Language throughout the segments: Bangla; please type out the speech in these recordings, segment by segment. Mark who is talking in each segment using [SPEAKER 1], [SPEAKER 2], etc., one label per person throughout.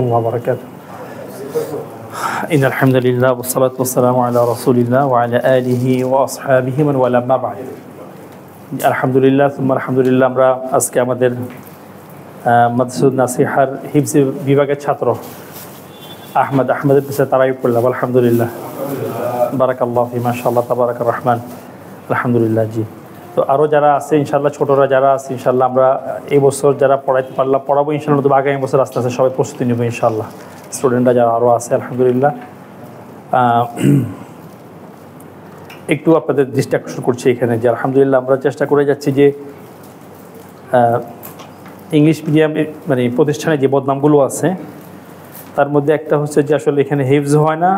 [SPEAKER 1] الله وبركاته إن الحمد لله والصلاة والسلام على رسول الله وعلى آله وأصحابه من والاه ما بعد আলহামদুলিল্লাহ সুম্মা আলহামদুলিল্লাহ আমরা আজকে আমাদের মাদ্রাসাতুন নাসিহার হিফজ বিভাগের ছাত্র আহমদের পিছনে তারাই পড়লাম আলহামদুলিল্লাহ বারাকাল্লাহু ফি মাশাআল্লাহ তাবারাকার রহমান আলহামদুলিল্লাহ জি। তো আরও যারা আছে ইনশাআল্লাহ, ছোটরা যারা আছে ইনশাআল্লাহ আমরা এই বছর যারা পড়াইতে পারলাম পড়াবো ইনশাআল্লাহ, তবে আগামী বছর আস্তে আস্তে সবাই প্রস্তুতি নেব ইনশাআল্লাহ। স্টুডেন্টরা যারা আরও আছে আলহামদুলিল্লাহ। একটু আপনাদের দৃষ্টি আকর্ষণ করছি এখানে যে আলহামদুলিল্লাহ আমরা চেষ্টা করে যাচ্ছি যে ইংলিশ মিডিয়াম মানে প্রতিষ্ঠানে যে বদনামগুলো আছে তার মধ্যে একটা হচ্ছে যে আসলে এখানে হিফজ হয় না,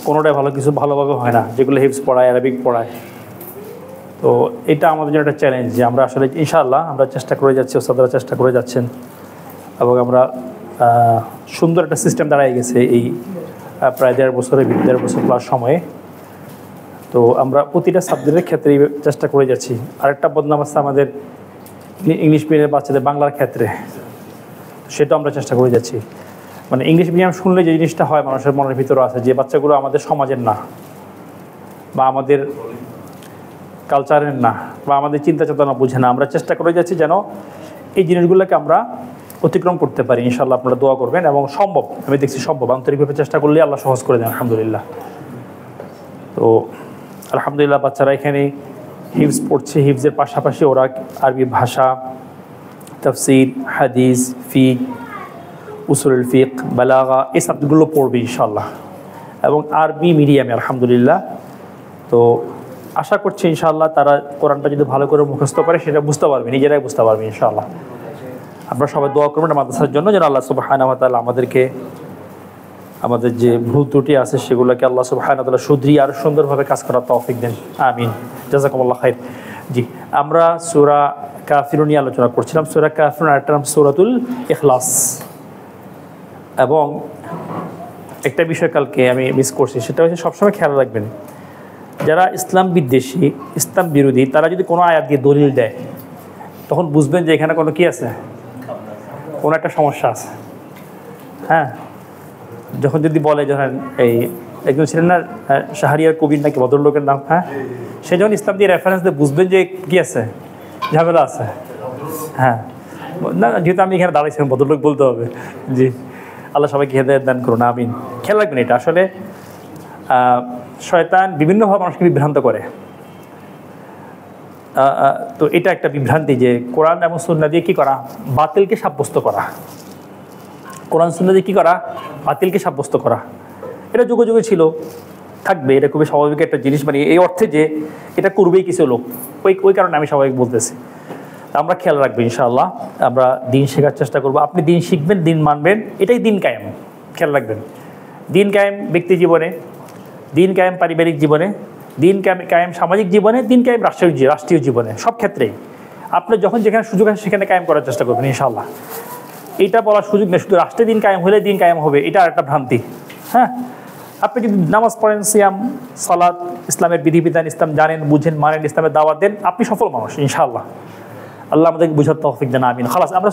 [SPEAKER 1] কোনোটাই ভালো কিছু ভালোভাবে হয় না, যেগুলো হিফজ পড়ায় আরবিক পড়ায়। তো এটা আমাদের জন্য একটা চ্যালেঞ্জ যে আমরা আসলে ইনশাআল্লাহ আমরা চেষ্টা করে যাচ্ছি, ওস্তাদরা চেষ্টা করে যাচ্ছেন এবং আমরা সুন্দর একটা সিস্টেম দাঁড়ায় গেছে এই প্রায় দেড় বছর প্লাস সময়ে। তো আমরা প্রতিটা সাবজেক্টের ক্ষেত্রে চেষ্টা করে যাচ্ছি। আরেকটা বদনাম আছে আমাদের ইংলিশ মিডিয়ামের বাচ্চাদের বাংলার ক্ষেত্রে, সেটাও আমরা চেষ্টা করে যাচ্ছি। মানে ইংলিশ মিডিয়াম শুনলে যে জিনিসটা হয় মানুষের মনের ভিতরে আছে যে বাচ্চাগুলো আমাদের সমাজের না বা আমাদের কালচারের না বা আমাদের চিন্তা চেতনা বুঝে না। আমরা চেষ্টা করে যাচ্ছি যেন এই জিনিসগুলোকে আমরা অতিক্রম করতে পারি। ইনশাআল্লাহ আপনারা দোয়া করবেন এবং সম্ভব, আমি দেখছি সম্ভব, আন্তরিকভাবে চেষ্টা করলে আল্লাহ সহজ করে দেন আলহামদুলিল্লাহ। তো আলহামদুলিল্লাহ বাচ্চারা এখানে হিফজ পড়ছে, হিফজের পাশাপাশি ওরা আরবি ভাষা, তাফসীর, হাদিস, ফিক, উসুলুল ফিক, বালাগা এই সাবজেক্টগুলো পড়বে ইনশাআল্লাহ এবং আরবি মিডিয়ামে আলহামদুলিল্লাহ। তো আশা করছি ইনশাআল্লাহ তারা কোরআনটা যদি ভালো করে মুখস্থ করে সেটা বুঝতে পারবে, নিজেরাই বুঝতে পারবে ইনশাআল্লাহ। আপনারা সবাই দোয়া করবেন মাদ্রাসার জন্য যেন আল্লাহ সুবহানাহু ওয়া তাআলা আমাদেরকে আমাদের যে ভুল ত্রুটি আছে সেগুলোকে আল্লাহ সুবহানাহু ওয়া তাআলা শুধরিয়ে আরও সুন্দরভাবে কাজ করার তৌফিক দেন, আমিন। জাযাকুমুল্লাহ খাইর। জি, আমরা সূরা কাফিরুন নিয়ে আলোচনা করছিলাম। সূরা কাফিরুন আরেকটা নাম সূরাতুল ইখলাস। এবং একটা বিষয় কালকে আমি মিস করছি, সেটা হচ্ছে সবসময় খেয়াল রাখবেন যারা ইসলাম বিদ্বেষী, ইসলাম বিরোধী, তারা যদি কোনো আয়াত দিয়ে দলিল দেয় তখন বুঝবেন যে এখানে কোনো কি আছে, কোনো একটা সমস্যা আছে। হ্যাঁ, যখন যদি বলে যখন এই একজন ছিলেন না শাহরিয়ার কবির নাকি ভদ্রলোকের নাম, হ্যাঁ, সে যখন ইসলাম দিয়ে রেফারেন্স দিয়ে বুঝবেন যে কি আছে, ঝামেলা আছে। হ্যাঁ না, যেহেতু আমি এখানে দাঁড়াইছিলাম ভদ্রলোক বলতে হবে। জি, আল্লাহ সবাইকে হেদায়েত দান করুন, আমিন। খেয়াল রাখবেন এটা আসলে শয়তান বিভিন্নভাবে মানুষকে বিভ্রান্ত করে। তো এটা একটা বিভ্রান্তি যে কোরআন এবং সুন্নাহ দিয়ে কী করা, বাতিলকে সাব্যস্ত করা। কোরআন সুন্নাহ দিয়ে কী করা, বাতিলকে সাব্যস্ত করা। এটা যুগে যুগে ছিল, থাকবে, এটা খুবই স্বাভাবিক একটা জিনিস। মানে এই অর্থে যে এটা করবেই কিছু লোক, ওই কারণে আমি স্বাভাবিক বলতেছি। আমরা খেয়াল রাখবো ইনশাআল্লাহ, আমরা দিন শেখার চেষ্টা করবো। আপনি দিন শিখবেন, দিন মানবেন, এটাই দিন কায়েম। খেয়াল রাখবেন, দিন কায়েম ব্যক্তি জীবনে, দিন কায়েম পারিবারিক জীবনে, দিন কায়েম সামাজিক জীবনে, দিন কায়েম রাষ্ট্রীয় জীবনে, সব ক্ষেত্রেই আপনি যখন যেখানে সুযোগ আছে সেখানে কায়েম করার চেষ্টা করবেন ইনশাআল্লাহ। এইটা বলার সুযোগ নেই শুধু রাষ্ট্রে দিন কায়েম হলে দিন কায়েম হবে, এটা আর একটা ভ্রান্তি। হ্যাঁ, আপনি যদি নামাজ পড়েন, সিয়াম, সালাত, ইসলামের বিধিবিধান, ইসলাম জানেন, বুঝেন, মানেন, ইসলামের দাওয়াত দেন, আপনি সফল মানুষ ইনশাআল্লাহ। আল্লাহ আমাদেরকে বুঝার তৌফিক দেন, আমিন। খালাস, আমরা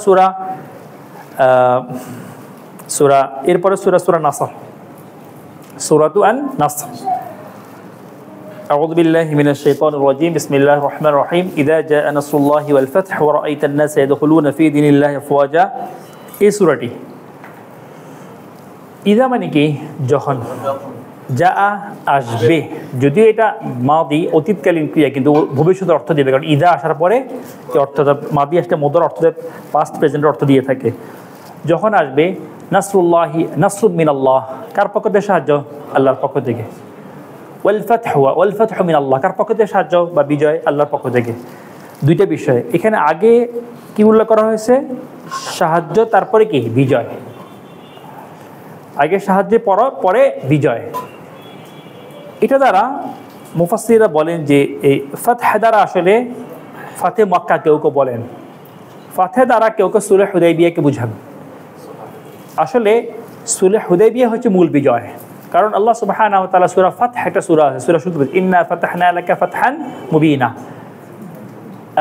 [SPEAKER 1] সূরা এরপরে সূরা নাসর, সূরাতু আন-নাসর। আউযু বিল্লাহি মিনাশ শাইতানির রাজীম, বিসমিল্লাহির রহমানির রহিম। ইযা জাআ নাসরুল্লাহি ওয়াল ফাতহু ওয়া রাআইতান নাসা ইয়াদখুলুনা ফি দীনিল্লাহি আফওয়াজা। এই সূরাটি ইযা মানে কি, যখন, যা আসবে, যদিও এটা মাদি অতীতকালীন ক্রিয়া কিন্তু ভবিষ্যতের অর্থ দেবে, কারণ ইদা আসার পরে এই অর্থটা মাদি আসলে মদর অর্থতে পাস্ট প্রেজেন্টের অর্থ দিয়ে থাকে। যখন আসবে নাসরুল্লাহি, নাসরুম মিনাল্লাহ, কার পক্ষ থেকে সাহায্য, আল্লাহর পক্ষ থেকে। ওয়াল ফাতহু মিনাল্লাহ, কার পক্ষ থেকে সাহায্য বা বিজয়, আল্লাহর পক্ষ থেকে। দুইটা বিষয় এখানে আগে কি উল্লেখ করা হয়েছে, সাহায্য তারপরে কি বিজয়। আগে সাহায্যে পরে বিজয়। এটা দ্বারা মুফাসসিররা বলেন যে এই ফাতহ দ্বারা আসলে ফাতে মক্কা কেউ বলেন, ফাতহ দ্বারা কেউ সুলহ হুদাইবিয়াকে বুঝান। আসলে সুলহ হুদাইবিয়া হচ্ছে মূল বিজয়, কারণ আল্লাহ সুবহানাহু ওয়া তাআলা সূরা ফাতহ একটা সূরা আছে, সূরা শুরু ইন্না ফাতাহনা লাকা ফাতহান মুবিনা।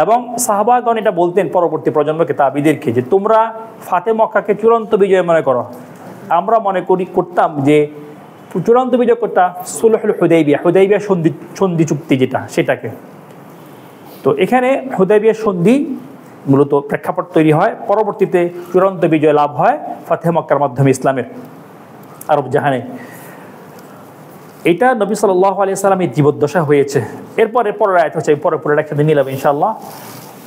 [SPEAKER 1] এবং সাহাবাগণ এটা বলতেন পরবর্তী প্রজন্মকে, তাবিদেরকে, যে তোমরা ফাতে মক্কাকে চূড়ান্ত বিজয় মনে করো। আমরা মনে করতাম যে চূড়ান্ত বিজয় কোনটা? সুলহুল হুদাইবিয়া, হুদাইবিয়া সন্ধি চুক্তি যেটা, সেটাকে। তো এখানে হুদাইবিয়া সন্ধি মূলত প্রেক্ষাপট তৈরি হয়, পরবর্তীতে চূড়ান্ত বিজয় লাভ হয় ফাতে মক্কার মাধ্যমে ইসলামের আরব জাহানে। এটা নবী সাল্লাল্লাহু আলাইহি সাল্লামের জীবদ্দশা হয়েছে। পরের আয়াত হচ্ছে, পরে একসাথে মিলাবে ইনশাআল্লাহ।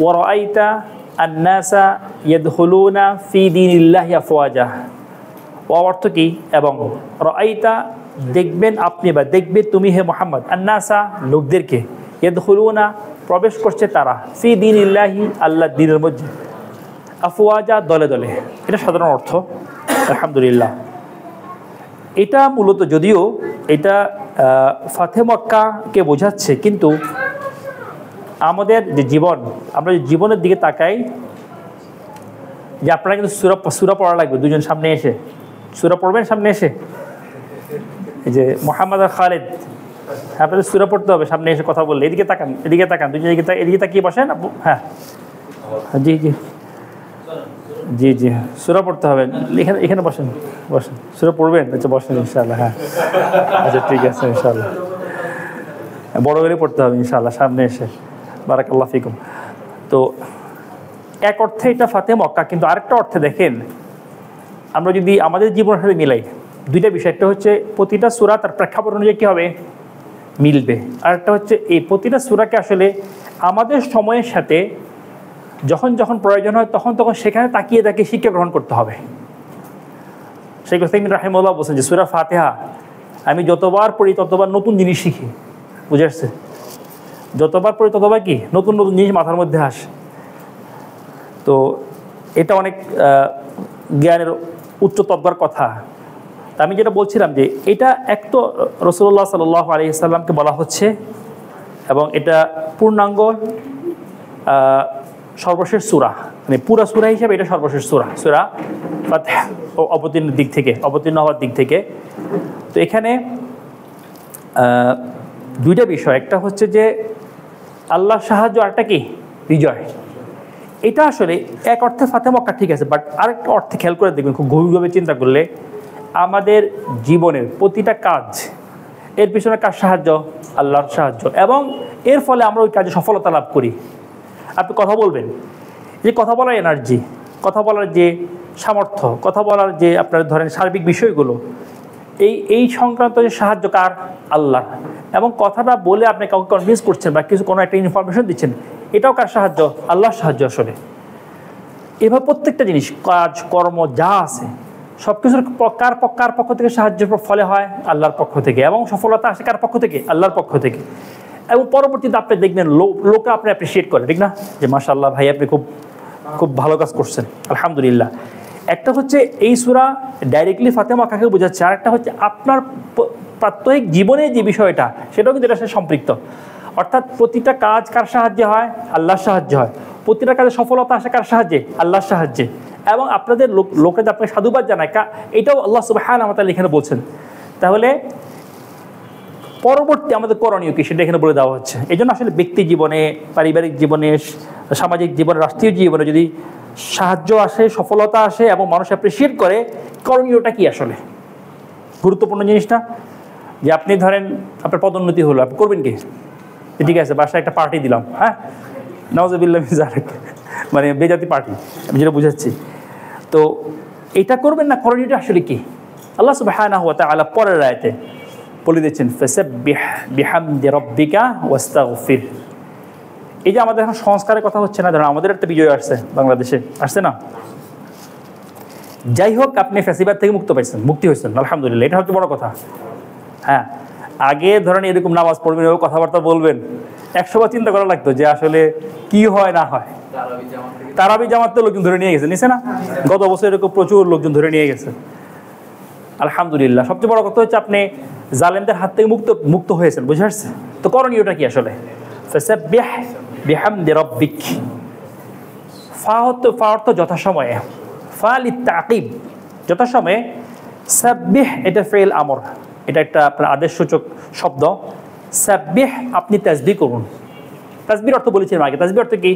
[SPEAKER 1] ওয়া রাআইতা আন-নাসা ইয়াদখুলুনা ফি দীনিল্লাহি আফওয়াজা। ওয়া অর্থ কি? এবং রাআইতা দেখবেন আপনি, বা দেখবে তুমি হে মুহাম্মদ, আন-নাসা লোকদেরকে, ইয়াদখুলুনা প্রবেশ করছে তারা, ফি দীনিল্লাহি আল্লাহর দ্বীনের মধ্যে, আফওয়াজা দলে দলে। এটা সাধারণ অর্থ, আলহামদুলিল্লাহ। এটা মূলত, যদিও এটা ফাতে মক্কাকে বোঝাচ্ছে, কিন্তু আমাদের যে জীবন, আমরা যে জীবনের দিকে তাকাই, যে আপনারা কিন্তু সূরা পড়া লাগবে, দুজন সামনে এসে সূরা পড়বেন, সামনে এসে। এই যে মোহাম্মদ আর খালেদ, আপনাদের সূরা পড়তে হবে, সামনে এসে কথা বললে। এদিকে তাকান, দুজন এদিকে তাকিয়ে বসেন। হ্যাঁ, জি জি জি জি, সূরা পড়তে হবে। এখানে বসেন, সূরা পড়বেন? আচ্ছা বসেন, ইনশাআল্লাহ। হ্যাঁ, আচ্ছা ঠিক আছে, ইনশাআল্লাহ। বড় করে পড়তে হবে ইনশাআল্লাহ, সামনে এসে। বারাকাল্লাহু ফিকুম। তো এক অর্থে এটা ফাতে মক্কা, কিন্তু আরেকটা অর্থে দেখেন, আমরা যদি আমাদের জীবনের সাথে মিলাই দুইটা বিষয়, একটা হচ্ছে প্রতিটা সূরা তার প্রেক্ষাপট অনুযায়ী কী হবে, মিলবে। আরেকটা হচ্ছে এই প্রতিটা সূরাকে আসলে আমাদের সময়ের সাথে যখন প্রয়োজন হয় তখন সেখানে তাকিয়ে শিক্ষা গ্রহণ করতে হবে। শেখ উসাইমিন রাহিমাহুল্লাহ বলছেন যে সূরা ফাতিহা আমি যতবার পড়ি ততবার নতুন জিনিস শিখি। বুঝে আসছে? যতবার পড়ি ততবার কি নতুন জিনিস মাথার মধ্যে আসে। তো এটা অনেক জ্ঞানের উচ্চ তত্ত্বের কথা। তা আমি যেটা বলছিলাম, যে এটা এক তো রাসূলুল্লাহ সাল্লাল্লাহু আলাইহি সাল্লামকে বলা হচ্ছে, এবং এটা পূর্ণাঙ্গ সর্বশেষ সূরা, মানে পুরা সূরা হিসেবে এটা সর্বশেষ সূরা ফাতিহা অবতীর্ণ হওয়ার দিক থেকে। তো এখানে দুইটা বিষয়, একটা হচ্ছে যে আল্লাহর সাহায্য, আরেকটা কি বিজয়। এটা আসলে এক অর্থে ফাতে মক্কা ঠিক আছে, বাট আরেকটা অর্থে খেয়াল করে দেখবেন, খুব গভীরভাবে চিন্তা করলে, আমাদের জীবনের প্রতিটা কাজ, এর পিছনে কার সাহায্য? আল্লাহর সাহায্য। এবং এর ফলে আমরা ওই কাজে সফলতা লাভ করি। আপনি কথা বলবেন, যে কথা বলার এনার্জি, কথা বলার যে সামর্থ্য, কথা বলার যে আপনার ধরেন সার্বিক বিষয়গুলো, এই সংক্রান্ত যে সাহায্য কার? আল্লাহ। এবং কথাটা বলে আপনি কাউকে কনভিন্স করছেন বা কোনো একটা ইনফরমেশন দিচ্ছেন, এটাও কার সাহায্য? আল্লাহর সাহায্য আসলে। এভাবে প্রত্যেকটা জিনিস, কাজ কর্ম যা আছে সব কিছুর কার পক্ষ থেকে সাহায্যের ফলে হয়? আল্লাহর পক্ষ থেকে। এবং সফলতা আসে কার পক্ষ থেকে? আল্লাহর পক্ষ থেকে। এবং পরবর্তীতে আপনি দেখবেন লোকে আপনি অ্যাপ্রিসিয়েট করে, ঠিক না? যে মাশাআল্লাহ ভাই, আপনি খুব ভালো কাজ করছেন, আলহামদুলিল্লাহ। একটা হচ্ছে এই সূরা ডাইরেক্টলি ফাতে মক্কাকে বোঝাচ্ছে, আর একটা হচ্ছে আপনার প্রাত্যহিক জীবনে যে বিষয়টা, সেটাও কিন্তু এটার সাথে সম্পৃক্ত। অর্থাৎ প্রতিটা কাজ কার সাহায্যে হয়? আল্লাহর সাহায্য হয়। প্রতিটা কাজে সফলতা আসে কার সাহায্যে? আল্লাহর সাহায্যে। এবং আপনাদের লোকেদের আপনাকে সাধুবাদ জানায়, এটাও আল্লাহ সুবহানাহু ওয়া তাআলা এখানে বলছেন। তাহলে পরবর্তী আমাদের করণীয় কি, সেটা এখানে বলে দেওয়া হচ্ছে। এই জন্য আসলে ব্যক্তি জীবনে, পারিবারিক জীবনে, সামাজিক জীবনে, রাষ্ট্রীয় জীবনে যদি সাহায্য আসে, সফলতা আসে এবং মানুষ অ্যাপ্রিসিয়েট করে, করণীয়টা কি আসলে? গুরুত্বপূর্ণ জিনিসটা, যে আপনি ধরেন আপনার পদোন্নতি হলো, আপনি করবেন কি? ঠিক আছে, বাসায় একটা পার্টি দিলাম, হ্যাঁ, নাউজুবিল্লাহ মিন যালিক, মানে বেজাতি পার্টি, আমি যেটা বুঝাচ্ছি। তো এটা করবেন না, করণীয়টা আসলে কি? আল্লাহ সুবহানাহু ওয়া তাআলা পরের আয়াতে বলে দিচ্ছেন, ফাসাব্বিহ বিহামদি রাব্বিকা ওয়াস্তাগফির। এই যে আমাদের এখন সংস্কারের কথা হচ্ছে না, ধরুন আমাদের একটা বিজয় আসছে, বাংলাদেশে আসছে না, যাই হোক, আপনি ফ্যাসিবাদ থেকে মুক্তি হয়েছেন, আলহামদুলিল্লাহ, এটা হচ্ছে বড় কথা। হ্যাঁ, আগে ধরেন এরকম নামাজ পড়বেন, এরকম কথাবার্তা বলবেন, 100 বার চিন্তা করা লাগতো যে আসলে কি হয় না হয়। তারাবি জামাতে লোকজন ধরে নিয়ে গেছে, নিছে না? গত বছর এরকম প্রচুর লোকজন ধরে নিয়ে গেছে, আলহামদুলিল্লাহ। সবচেয়ে বড় কথা হচ্ছে আপনি জালেমদের হাত থেকে মুক্ত হয়েছেন, বুঝে আসছে? তো করণীয়টা কি আসলে? ফাসাব্বিহ বিহামদি রাব্বিক। ফা অর্থ যথাসময়ে, ফা লিত্তাকিব, যথাসময়ে। সাব্বিহ এটা ফেল আমর, এটা একটা আপনার আদেশসূচক শব্দ। সাব্বিহ আপনি তাসবিহ করুন, তাসবির অর্থ বলেছিলাম আগে। তাসবির অর্থ কি?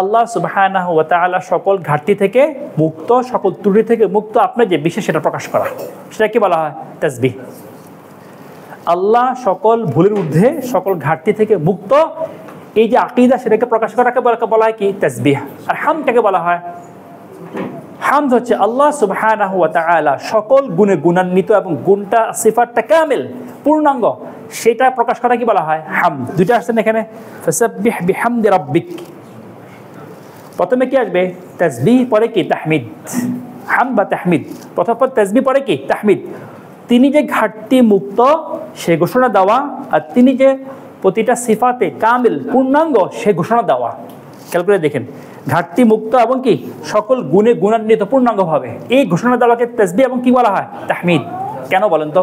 [SPEAKER 1] আল্লাহ সুবহানাহু ওয়া তাআলা সকল ঘাটতি থেকে মুক্ত, সকল ত্রুটি থেকে মুক্ত, আপনার যে বিশ্বাস সেটা প্রকাশ করা, সেটা কি বলা হয়? তাসবিহ। আল্লাহ সকল ভুলের ঊর্ধ্বে, সকল ঘাটতি থেকে মুক্ত, এই যে আকীদা সেটাকে প্রকাশ করাকে বলা হয় কি? তাসবিহ। আর হামদকে বলা হয়, হামদ হচ্ছে আল্লাহ সুবহানাহু ওয়া তাআলা সকল গুণে গুণান্বিত এবং গুণটা সিফাতটা কামিল পূর্ণাঙ্গ, সেটা প্রকাশ করা কি বলা হয়? হামদ। দুইটা আসছে না এখানে, ফাসাব্বিহ বিহামদি রাব্বিক। প্রথমে কি আসবে? তাসবিহ, পরে কি? তাহমিদ। হামদ বা তাহমিদ, প্রথম তাসবিহ পরে কি? তাহমিদ। তিনি যে ঘাটতি মুক্ত সে ঘোষণা দেওয়া, আর তিনি যে প্রতিটা সিফাতে কামিল পূর্ণাঙ্গ সে ঘোষণা দেওয়া। খেয়াল করে দেখেন, ঘাটতি মুক্ত এবং কি সকল গুণে গুণান্বিত পূর্ণাঙ্গভাবে, এই ঘোষণা দেওয়াকে তাসবিহ এবং কি বলা হয়? তাহমিদ। কেন বলেন তো?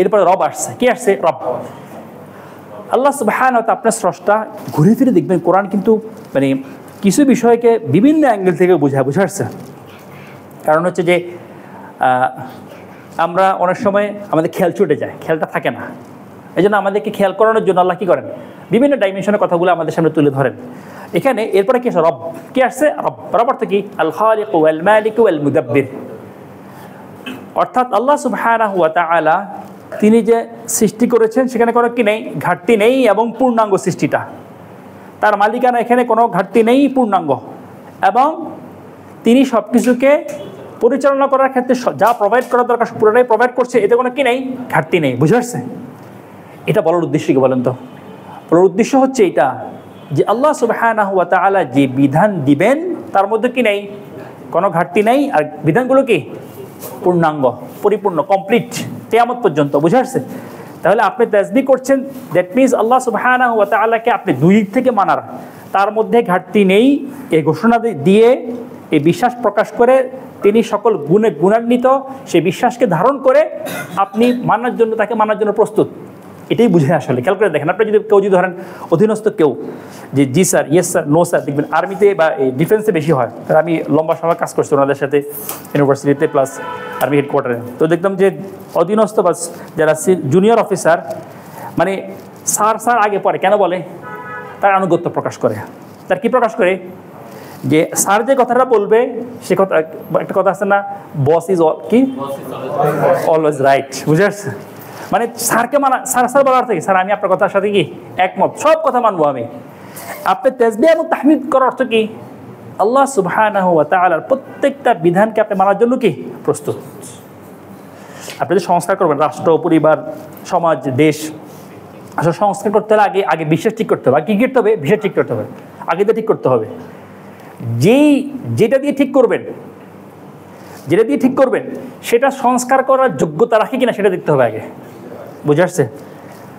[SPEAKER 1] এরপরে রব আসছে। কি আসছে? রব। আল্লাহ সুবহানাহু ওয়া তাআলা আপনার স্রষ্টা। ঘুরে ফিরে দেখবেন কোরআন কিন্তু মানে কিছু বিষয়কে বিভিন্ন অ্যাঙ্গেল থেকে বুঝাচ্ছে। কারণ হচ্ছে যে আমরা অনেক সময় আমাদের খেয়াল ছুটে যায়, খেয়ালটা থাকে না। এই জন্য আমাদেরকে খেয়াল করানোর জন্য আল্লাহ কী করেন? বিভিন্ন ডাইমেনশনের কথাগুলো আমাদের সামনে তুলে ধরেন। এখানে এরপরে কি আসছে? রব। কি আসছে? রব। রব অর্থ কি? আল খালিক ওয়াল মালিক ওয়াল মুদাব্বির। অর্থাৎ আল্লাহ সুবহানাহু ওয়া তাআলা তিনি যে সৃষ্টি করেছেন সেখানে কোনো কি নেই? ঘাটতি নেই, এবং পূর্ণাঙ্গ সৃষ্টিটা তার মালিকানা, এখানে কোনো ঘাটতি নেই, পূর্ণাঙ্গ, এবং তিনি সব কিছুকে পরিচালনা করার ক্ষেত্রে যা প্রোভাইড করা দরকার পুরোটাই প্রোভাইড করছে, এতে কোনো কি নেই? ঘাটতি নেই। বুঝে আসছে? এটা বলার উদ্দেশ্য কি বলেন তো? বলার উদ্দেশ্য হচ্ছে এটা যে আল্লাহ সুবহানাহু ওয়া তাআলা যে বিধান দিবেন তার মধ্যে কি নেই? কোনো ঘাটতি নেই, আর বিধানগুলো কি? পূর্ণাঙ্গ, পরিপূর্ণ, কমপ্লিট, কিয়ামত পর্যন্ত। বুঝে আসছে? তাহলে আপনি তাসবিহ করছেন, দ্যাট মিনস আল্লাহ সুবহানাহু ওয়া তাআলাকে আপনি দুই দিক থেকে মানার, তার মধ্যে ঘাটতি নেই এই ঘোষণা দিয়ে, এই বিশ্বাস প্রকাশ করে তিনি সকল গুণে গুণান্বিত, সেই বিশ্বাসকে ধারণ করে আপনি মানার জন্য, তাকে মানার জন্য প্রস্তুত। এটাই বুঝে আসলে। খেয়াল করে দেখেন, আপনি যদি কেউ যদি ধরেন অধীনস্থ কেউ যে জি sir, yes sir, no sir, দেখবেন আর্মিতে বা ডিফেন্সে বেশি হয়। আমি লম্বা সময় কাজ করছি ওনাদের সাথে ইউনিভার্সিটিতে প্লাস আর্মি হেডকোয়ার্টারে। তো দেখলাম যে অধীনস্থ বা যারা জুনিয়র অফিসার মানে স্যার স্যার আগে পরে কেন বলে? তার আনুগত্য প্রকাশ করে। তার কি প্রকাশ করে? যে স্যার যে কথাটা বলবে সে কথা, একটা কথা আছে না, বস ইজ কি অলওয়েজ রাইট। বুঝে আসছে? মানে স্যারকে মানা, স্যার স্যার বলার থেকে স্যার আমি আপনার কথার সাথে কি একমত, সব কথা মানবো আমি। আপনি তাসবিহ এবং তাহমিদ করার অর্থ কি? আল্লাহ সুবহানাহু ওয়া তাআলার প্রত্যেকটা বিধানকে আপনি মানার জন্য কি প্রস্তুত। আপনি যে সংস্কার করবেন রাষ্ট্র, পরিবার, সমাজ, দেশ, আসলে সংস্কার করতে হলে আগে বিশ্বাস ঠিক করতে হবে। আগে কী করতে হবে? বিশ্বাস ঠিক করতে হবে, আগে তো ঠিক করতে হবে। যেটা দিয়ে ঠিক করবেন সেটা সংস্কার করার যোগ্যতা রাখে কিনা সেটা দেখতে হবে আগে। বুঝে আসছে?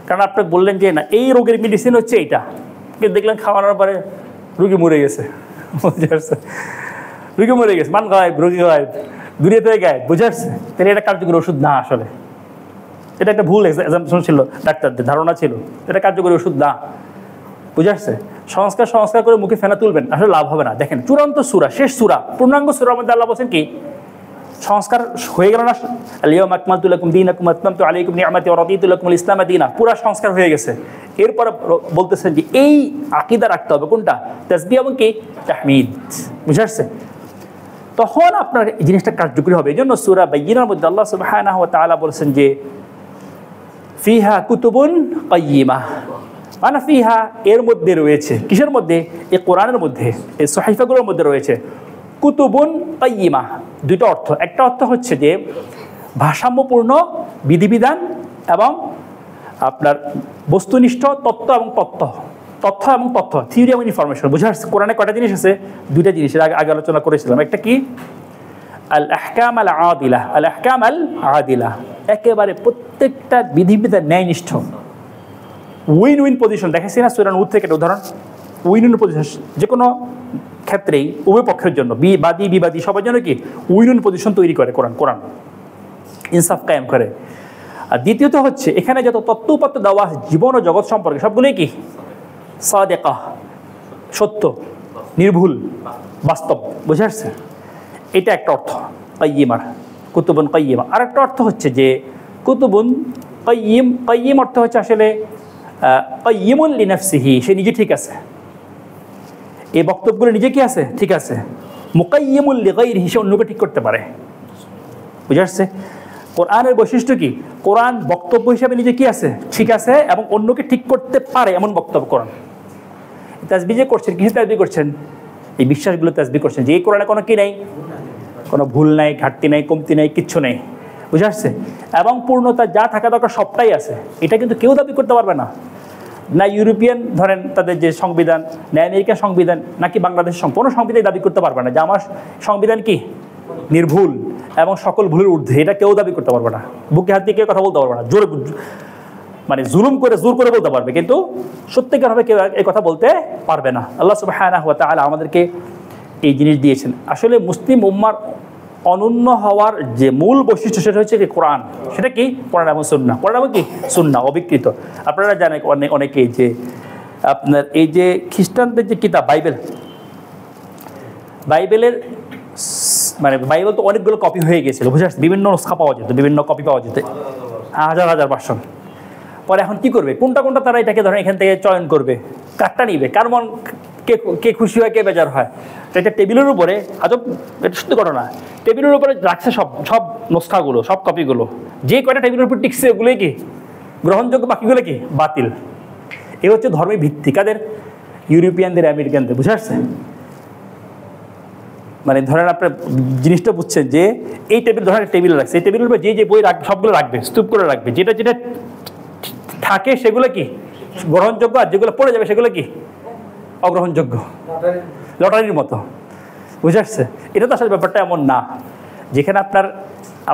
[SPEAKER 1] কারণ আপনি বললেন যে না এই রোগের মেডিসিন হচ্ছে এইটা, কিন্তু দেখলেন খাওয়ানোর পরে রুগী মরে গেছে। বুঝে আসছে? রুগী মরে গেছে, মান গায়েব, রোগী গায়েব, দুনিয়া থেকে গায়েব। বুঝে আসছে? তাহলে এটা কার্যকরী ওষুধ না। আসলে এটা একটা ভুল এক্সাম্পশন ছিল, ডাক্তারদের ধারণা ছিল এটা কার্যকরী ওষুধ না। বুঝে আসছে? সংস্কার করে মুখে ফেনা তুলবেন, আসলে লাভ হবে না। দেখেন চূড়ান্ত সূরা, শেষ সূরা, পূর্ণাঙ্গ সূরার মধ্যে আল্লাহ বলছেন কি? সংস্কার হয়ে গেল না? আল-ইয়াওমা আকমালতু লাকুম দীনাকুম ওয়া আতমামতু আলাইকুম নি'মাতি ওয়া রাদিতু লাকুমুল ইসলামা দীনা। পুরো সংস্কার হয়ে গেছে। এরপরে বলতেছেন যে এই আকীদা রাখতে হবে কোনটা? তাসবিহ এবং কি? তাহমিদ। বুঝে আসছে? তখন আপনার এই জিনিসটা কার্যকরী হবে। এই জন্য সূরা বাইয়িনার মধ্যে আল্লাহ সুবহানাহু ওয়া তাআলা বলেছেন যে ফিহা কুতুবুন কাইয়্যিমা, মানে ফিহা এর মধ্যে রয়েছে, কিসের মধ্যে? এই কোরআনের মধ্যে, এই সহিফাগুলোর মধ্যে রয়েছে কুতুবুন কাইয়্যিমা। দুটো অর্থ। একটা অর্থ হচ্ছে যে ভারসাম্যপূর্ণ বিধিবিধান এবং আপনার বস্তুনিষ্ঠ তত্ত্ব এবং তথ্য, থিওরি এবং ইনফরমেশন। বুঝে আসছে? কোরআনে কয়টা জিনিস আছে? দুইটা জিনিসের আগে আলোচনা করেছিলাম। একটা কি? আল আহকাম আল আদিলা। আল আহকাম আল আদিলা, একেবারে প্রত্যেকটা বিধিবিধান ন্যায়নিষ্ঠ। উইন পজিশন দেখেছি না সূরা নূর থেকে একটা উদাহরণ। উইন পজিশন যে কোনো ক্ষেত্রেই উভয় পক্ষের জন্য, বিবাদী সবার জন্য কি উইন পজিশন তৈরি করে কোরআন ইনসাফ কায়েম করে। আর দ্বিতীয়ত হচ্ছে এখানে যত তত্ত্ব উপাত্ত দেওয়া জীবন ও জগৎ সম্পর্কে সবগুলোই কি সাদেকা, সত্য, নির্ভুল, বাস্তব। বুঝে আসছে? এটা একটা অর্থ কাইয়্যিমার, কুতুবুন কাইয়্যিমা। আর একটা অর্থ হচ্ছে যে কুতুবুন কাইয়িম, কাইয়িম অর্থ হচ্ছে আসলে কাইয়িমুন লিনাফসিহি, সে নিজে ঠিক আছে, এই বক্তব্যগুলো নিজে কি আছে, ঠিক আছে। মুকাইয়িমুন লিগাইরিহি, সে অন্যকে ঠিক করতে পারে। বুঝে আসছে? কোরআনের বৈশিষ্ট্য কি? কোরআন বক্তব্য হিসাবে নিজে কি আছে, ঠিক আছে, এবং অন্যকে ঠিক করতে পারে এমন বক্তব্য কোরআন। তাসবিহ যে করছেন, কিছু তাসবিহ করছেন, এই বিশ্বাসগুলো তাসবিহ করছেন যে এই কোরআনে কোনো কি নেই, কোনো ভুল নাই, ঘাটতি নাই, কমতি নাই, কিচ্ছু নেই। বুঝে আসছে? এবং পূর্ণতা যা থাকা দরকার সবটাই আছে, এটা কিন্তু কেউ দাবি করতে পারবে না। না ইউরোপিয়ান ধরেন তাদের যে সংবিধান, না আমেরিকান সংবিধান, নাকি বাংলাদেশের কোনো সংবিধান দাবি করতে পারবে না যে আমার সংবিধান কি নির্ভুল এবং সকল ভুলের ঊর্ধ্বে, এটা কেউ দাবি করতে পারবে না। বুকে হাত দিয়ে কেউ কথা বলতে পারবে না, জোরে মানে জুলুম করে জোর করে বলতে পারবে, কিন্তু সত্যিকারভাবে কেউ এই কথা বলতে পারবে না। আল্লাহ সুবহানাহু ওয়া তাআলা আমাদেরকে এই জিনিস দিয়েছেন। আসলে মুসলিম উম্মার অনন্য হওয়ার যে মূল বৈশিষ্ট্য সেটা হচ্ছে কি কোরআন। সেটা কি? কোরআন এবং সুন্নাহ। কোরআন এবং কি? সুন্নাহ, অবিকৃত। আপনারা জানেন অনেকেই যে আপনার এই যে খ্রিস্টানদের যে কিতাব বাইবেল, বাইবেলের মানে বাইবেল তো অনেকগুলো কপি হয়ে গেছিল, বুঝে আসছে? বিভিন্ন নুসখা পাওয়া যেত, বিভিন্ন কপি পাওয়া যেত, হাজার হাজার ভার্সন। পরে এখন কি করবে, কোনটা কোনটা তারা এটাকে ধরেন এখান থেকে চয়ন করবে, কারটা নিবে, কার মন কে খুশি হয়, কে বেজার হয়। তো এটা টেবিলের উপরে, আজব, এটা সত্যি ঘটনা, টেবিলের উপরে রাখছে সব সব নুসখাগুলো, সব কপিগুলো, যে কয়টা টেবিলের উপর টিকছে ওগুলোই কি গ্রহণযোগ্য, বাকিগুলো কি বাতিল। এই হচ্ছে ধর্মের ভিত্তি কাদের? ইউরোপিয়ানদের, আমেরিকানদের। বুঝে আসছে? মানে ধরেন আপনার জিনিসটা বুঝছেন যে এই টেবিল ধরেন টেবিল রাখছে, এই টেবিলের উপর যে যে বই রাখবে সবগুলো রাখবে, স্তূপ করে রাখবে, যেটা যেটা থাকে সেগুলো কি গ্রহণযোগ্য, আর যেগুলো পড়ে যাবে সেগুলো কি অগ্রহণযোগ্য, লটারির মতো। বুঝে আসছে? এটা তো আসলে ব্যাপারটা এমন না, যেখানে আপনার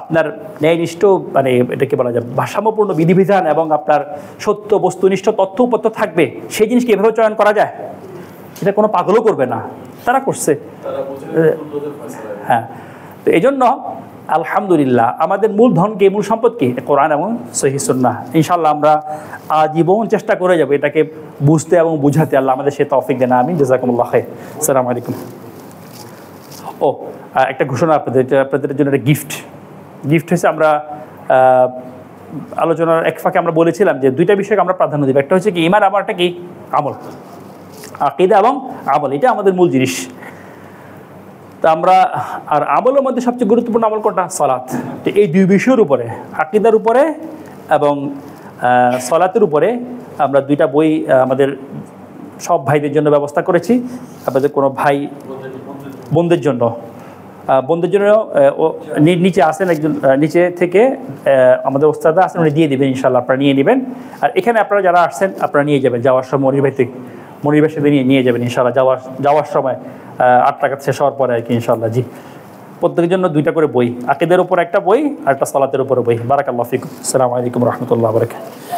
[SPEAKER 1] আপনার ন্যায়নিষ্ঠ মানে এটাকে বলা যায় ভারসাম্যপূর্ণ বিধিবিধান এবং আপনার সত্য বস্তুনিষ্ঠ তথ্য উপত্য থাকবে, সেই জিনিসকে এভাবে চয়ন করা যায়? এটা কোনো পাগলও করবে না, তারা করছে। হ্যাঁ, তো এই জন্য আলহামদুলিল্লাহ আমাদের মূল ধনকে, মূল সম্পদকে কোরআন এবং সহিহ সুন্নাহ। ইনশাআল্লাহ আমরা আজীবন চেষ্টা করে যাব এটাকে বুঝতে এবং বুঝাতে। আল্লাহ আমাদের সে তৌফিক দেন, আমিন। জাযাকুমুল্লাহ খাইর। আসসালামু আলাইকুম। ও একটা ঘোষণা আপনাদের জন্য, একটা গিফট হয়েছে। আমরা আলোচনার এক ফাঁকে আমরা বলেছিলাম যে দুইটা বিষয়কে আমরা প্রাধান্য দেব, একটা হচ্ছে কি ঈমান, আমারটা কি আমল, আকীদা এবং আমল, এটা আমাদের মূল জিনিস। তা আমরা আর আমলের মধ্যে সবচেয়ে গুরুত্বপূর্ণ আমল কোনটা? সালাত। তো এই দুই বিষয়ের উপরে, আকীদার উপরে এবং সালাতের উপরে আমরা দুইটা বই আমাদের সব ভাইদের জন্য ব্যবস্থা করেছি। আপনাদের কোনো ভাই বোনদের জন্য নিচে আসেন, একজন নিচে থেকে আমাদের ওস্তাদা আসেন, উনি দিয়ে দেবেন ইনশাআল্লাহ, আপনারা নিয়ে নেবেন। আর এখানে আপনারা যারা আসছেন আপনারা নিয়ে যাবেন, যাওয়ার সময় মনির ভাই সাথে নিয়ে যাবেন ইনশাআল্লাহ, যাওয়ার সময় 8 টাকা শেষ হওয়ার পরে আর কি ইনশাআল্লাহ। জি, প্রত্যেকের জন্য দুইটা করে বই, আকীদার উপর একটা বই আর একটা সালাতের উপরে বই। বারাকাল্লাহু ফিকুম। আসসালামু আলাইকুম ওয়া রাহমাতুল্লাহি ওয়া বারাকাতুহু।